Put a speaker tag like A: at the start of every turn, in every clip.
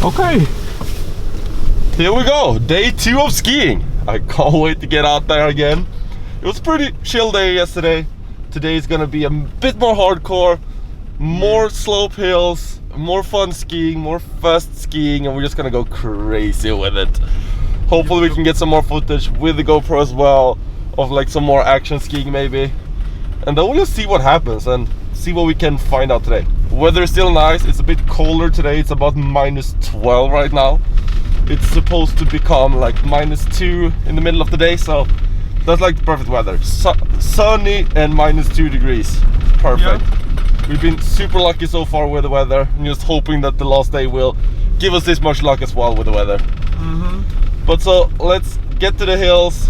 A: Okay.
B: Here we go, day 2 of skiing. I can't wait to get out there again. It was a pretty chill day yesterday. Today is gonna be a bit more hardcore, more slope hills, more fun skiing, more fast skiing, and we're just gonna go crazy with it. Hopefully we can get some more footage with the GoPro as well, of like some more action skiing maybe. And then we'll just see what happens and see what we can find out today. Weather is still nice, it's a bit colder today, it's about -12 right now. It's supposed to become like -2 in the middle of the day, so that's like the perfect weather. Sunny and -2 degrees, perfect. Yeah. We've been super lucky so far with the weather. I'm just hoping that the last day will give us this much luck as well with the weather. But so let's get to the hills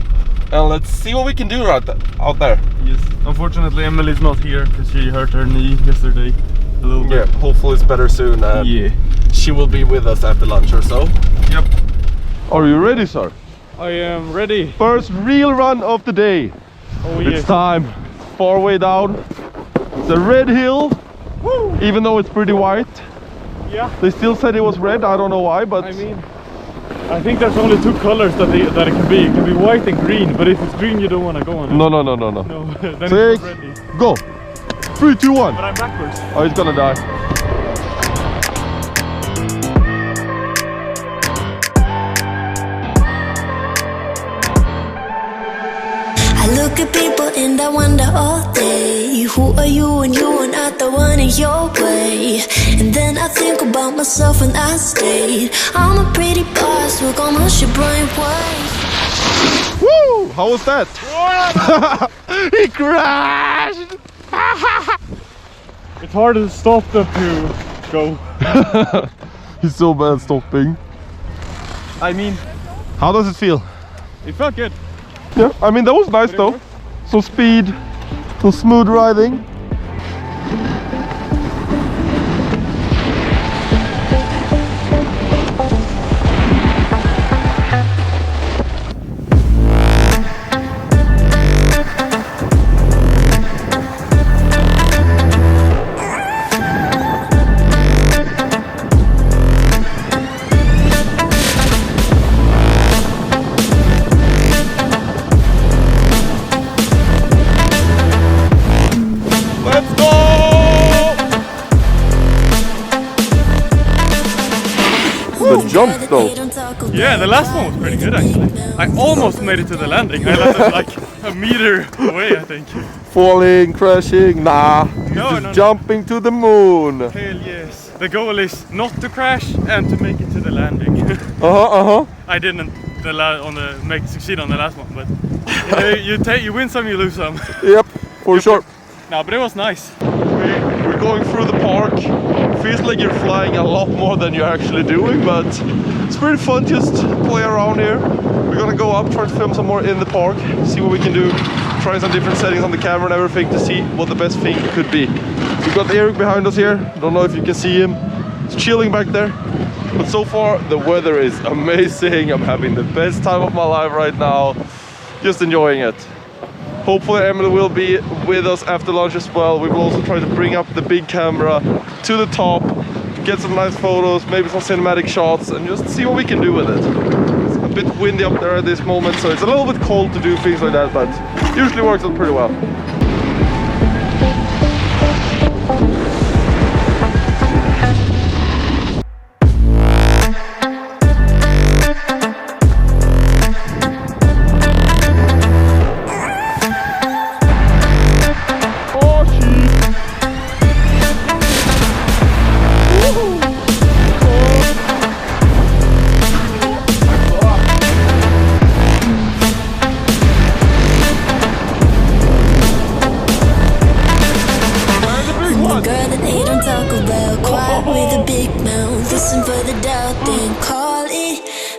B: and let's see what we can do out there.
A: Yes. Unfortunately, Emily's not here because she hurt her knee yesterday a little bit.
B: Yeah, hopefully it's better soon.
A: Yeah.
B: She will be with us after lunch or so.
A: Yep.
B: Are you ready, sir?
A: I am ready.
B: First real run of the day.
A: Oh yeah.
B: It's time. Far way down. It's a red hill. Woo! Even though it's pretty white.
A: Yeah.
B: They still said it was red. I don't know why, but
A: I mean, I think there's only 2 colors that it can be. It can be white and green, but if it's green, you don't want to go on it.
B: No.
A: No, then
B: So
A: it's not ready.
B: Go. 3, 2, 1.
A: But I'm backwards.
B: Oh, he's gonna die.
C: I look at people and I wonder all day, who are you and you are not the one in your way. And then I think about myself and I stayed. I'm a pretty boss, we're gonna mush your brain waves.
B: Woo! How was that? He crashed!
A: It's hard to stop them to go.
B: He's so bad stopping.
A: I mean,
B: How does it feel?
A: it felt good.
B: Yeah, I mean that was nice though. Some speed, some smooth riding. Jump though.
A: Yeah, the last one was pretty good actually. I almost made it to the landing. I landed like a meter away, I think.
B: Falling, crashing, nah.
A: No.
B: Jumping to the moon.
A: Hell yes. The goal is not to crash and to make it to the landing. I didn't succeed on the last one, but you win some, you lose some.
B: Yep, for sure.
A: No, but it was nice.
B: We're going through the park. Feels like you're flying a lot more than you're actually doing, but it's pretty fun just play around here. We're gonna go up, try to film some more in the park, see what we can do, try some different settings on the camera and everything to see what the best thing could be. We've got Erik behind us here. Don't know if you can see him. It's chilling back there. But so far the weather is amazing. I'm having the best time of my life right now. Just enjoying it. Hopefully Emily will be with us after lunch as well. We will also try to bring up the big camera to the top, get some nice photos, maybe some cinematic shots, and just see what we can do with it. It's a bit windy up there at this moment, so it's a little bit cold to do things like that, but usually works out pretty well.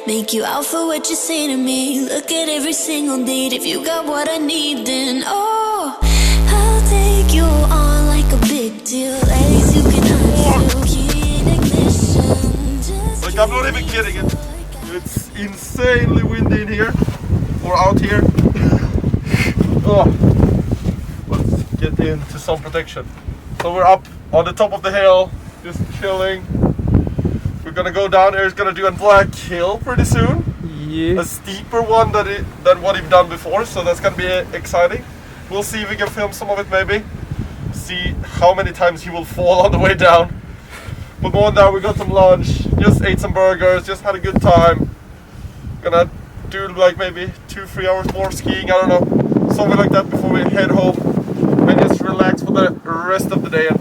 C: Make you out for what you say to me. Look at every single date. If you got what I need, then oh, I'll take you on like a big deal. Legs you can undo, key in ignition.
B: Like I'm not even kidding it. It's insanely windy in here, or out here. Oh, let's get into some protection. So we're up on the top of the hill, just chilling. We're gonna go down. Erik's gonna do a black hill pretty soon.
A: Yeah.
B: A steeper one than what he's done before, so that's gonna be exciting. We'll see if we can film some of it maybe. See how many times he will fall on the way down. We're going down, we got some lunch, just ate some burgers, just had a good time. Gonna do like maybe 2-3 hours more skiing, I don't know, something like that before we head home and just relax for the rest of the day and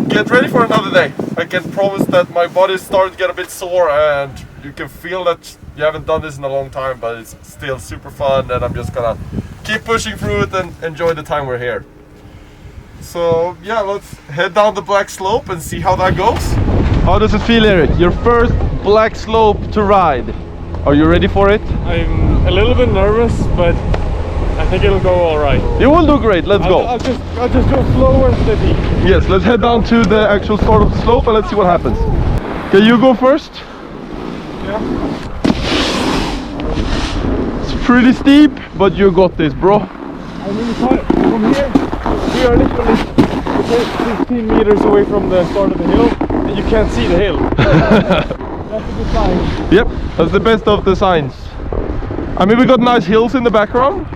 B: get ready for another day. I can promise that my body is starting to get a bit sore and you can feel that you haven't done this in a long time, but it's still super fun and I'm just gonna keep pushing through it and enjoy the time we're here. So yeah, let's head down the black slope and see how that goes. How does it feel, Erik? Your first black slope to ride. Are you ready for it?
A: I'm a little bit nervous, but I think it'll go all right.
B: You will do great. Let's go.
A: I'll just go slow and steady.
B: Yes, let's head down to the actual start of the slope and let's see what happens. Okay, you go first.
A: Yeah.
B: It's pretty steep, but you got this, bro.
A: I mean, from here, we are literally 15 meters away from the start of the hill, and you can't see the hill. That's a good sign.
B: Yep, that's the best of the signs. I mean, we got nice hills in the background.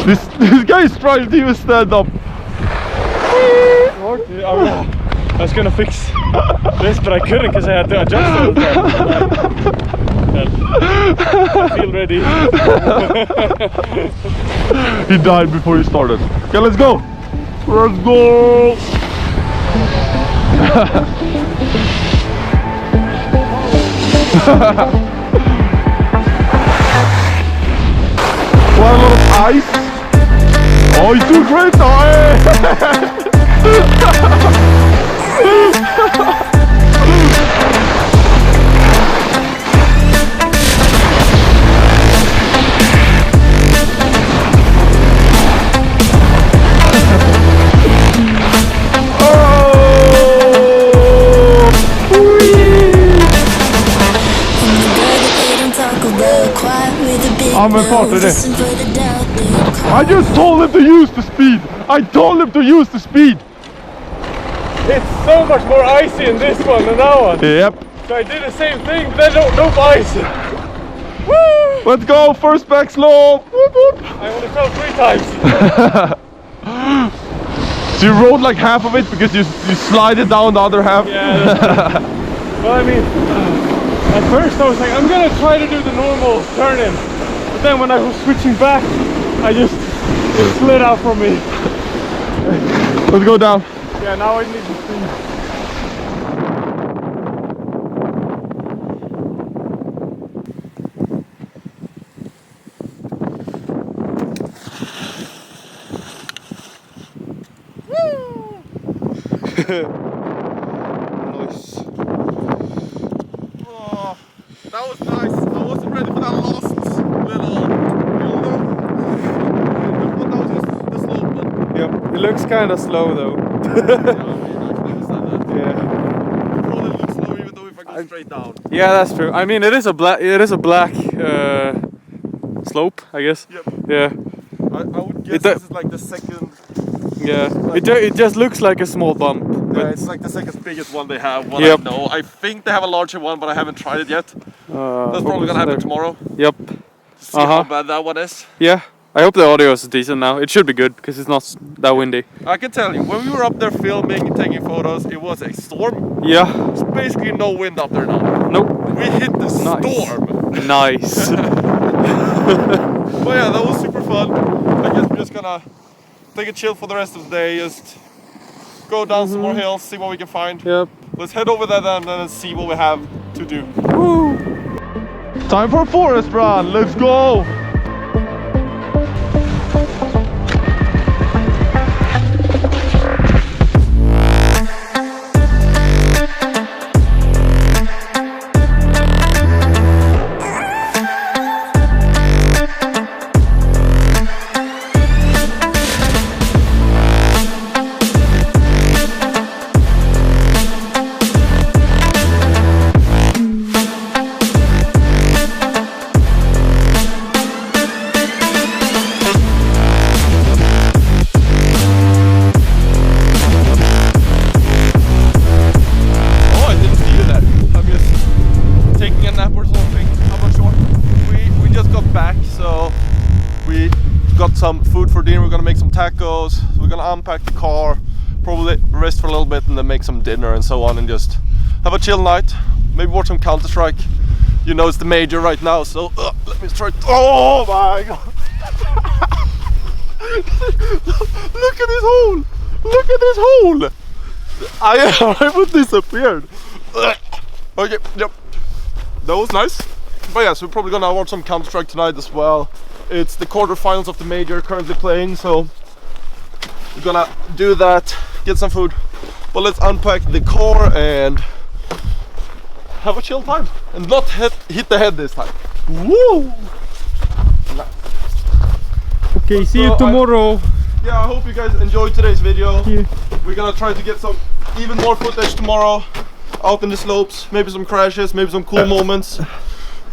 B: This guy is trying to even stand up.
A: I was gonna fix this, but I couldn't because I had to adjust it. I feel ready.
B: He died before he started. Okay, let's go. Let's go. Quite a lot of ice. Oh, he's doing great now. I'm a part of this. I just told him to use the speed. I told him to use the speed.
A: It's so much more icy in this one than that one.
B: Yep.
A: So I did the same thing, but then no ice. Woo!
B: Let's go, first back slope. Whoop, whoop.
A: I only fell 3 times.
B: So you rode like half of it because you slid it down the other half?
A: Yeah. Well, I mean, at first I was like, I'm gonna try to do the normal turn in. But then when I was switching back, it slid out from me.
B: Let's go down.
A: Yeah, now I need to see.
B: Nice. Oh, that was nice. I wasn't ready for that last little hill though. But that was just the slope.
A: Yep, it looks kind of slow though.
B: Yeah. Probably looks slow even though if I go straight down.
A: Yeah, that's true. I mean, it is a black slope, I guess.
B: Yep.
A: Yeah.
B: I would guess this is like the second.
A: Yeah. It just looks like a small bump.
B: Yeah, it's like the second biggest one they have. What
A: Yep.
B: I know. I think they have a larger one, but I haven't tried it yet. That's probably gonna happen tomorrow.
A: Yep.
B: See how bad that one is.
A: Yeah. I hope the audio is decent now. It should be good because it's not that windy.
B: I can tell you, when we were up there filming, taking photos, it was a storm.
A: Yeah.
B: There's basically no wind up there now.
A: Nope.
B: We hit the storm.
A: Nice.
B: But yeah, that was super fun. I guess we're just gonna take a chill for the rest of the day. Just go down some more hills, see what we can find.
A: Yep.
B: Let's head over there then and see what we have to do.
A: Woo.
B: Time for a forest run. Let's go. some food for dinner. We're gonna make some tacos. We're gonna unpack the car, probably rest for a little bit, and then make some dinner and so on, and just have a chill night. Maybe watch some Counter-Strike. You know it's the major right now, so let me try. Oh my god! Look at this hole! Look at this hole! I would disappeared. Okay, yep. That was nice. But yeah, so we're probably gonna watch some Counter-Strike tonight as well. It's the quarterfinals of the major currently playing, so we're gonna do that, get some food. But let's unpack the car and have a chill time and not hit the head this time. Woo!
A: Okay, see you tomorrow.
B: I hope you guys enjoyed today's video.
A: Yeah.
B: We're gonna try to get some even more footage tomorrow out in the slopes, maybe some crashes, maybe some cool moments.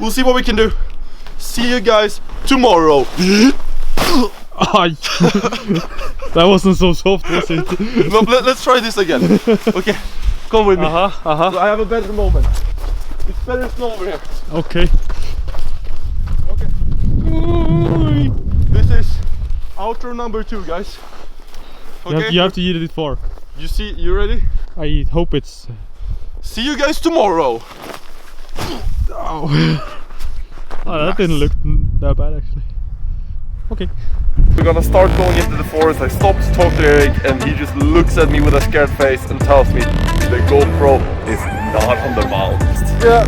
B: We'll see what we can do. See you guys tomorrow.
A: That wasn't so soft, was it?
B: No, let's try this again. Okay, come with me.
A: Uh-huh.
B: So I have a better moment. It's better snow over here.
A: Okay.
B: Okay. This is outro number 2, guys. Okay.
A: You have to eat it far.
B: You ready?
A: I hope it's...
B: See you guys tomorrow.
A: Oh, that didn't look that bad actually. Okay.
B: We're gonna start going into the forest. I stopped to talk to Erik and he just looks at me with a scared face and tells me the GoPro is not on the mount. Yeah.